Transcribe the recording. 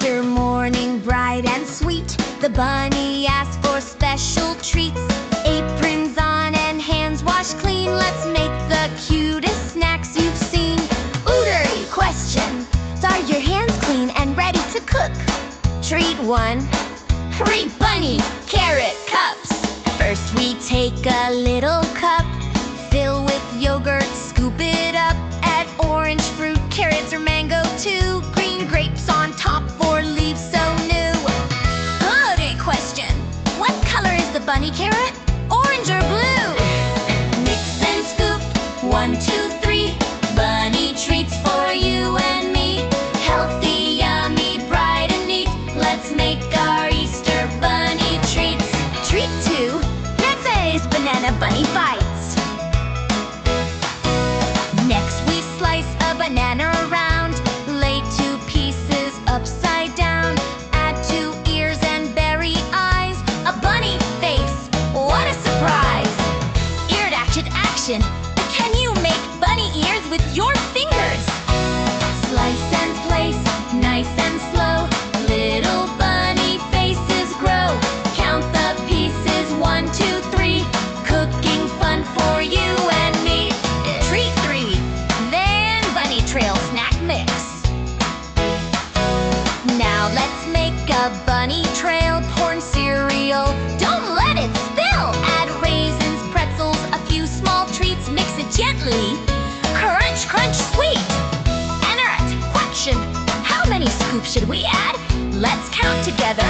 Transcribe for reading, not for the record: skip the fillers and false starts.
Easter morning, bright and sweet, the bunny asked for special treats. Aprons on and hands washed clean, let's make the cutest snacks you've seen. Ootery question, are your hands clean and ready to cook? Treat 1, 3 bunny carrot cups. First we take a little cup, fill with yogurt, scoop it up. Add orange fruit, carrots or mango too. Green grapes on top, 4 leaves so new. Ootery question, what color is the bunny carrot? Orange or blue? Mix and scoop, 1, 2, 3. Bunny treats for you and me. Healthy, yummy, bright and neat. Let's make our Easter bunny treats. Treat 2, Nefe's banana bunny bites. Next we slice a banana round, lay 2 pieces upside down. Add 2 ears and berry eyes, a bunny face, what a surprise! Eared action, can you make bunny ears with your fingers? Slice and place, nice and slow, little bunny faces grow. Count the pieces, 1, 2, 3, cooking fun for you and me. Treat 3, then bunny trail snack mix. Now let's make a bunny trail corn cereal. Don't let it spill! Add raisins, pretzels, a few small treats, mix it gently. Crunch, crunch, sweet! Question, how many scoops should we add? Let's count together.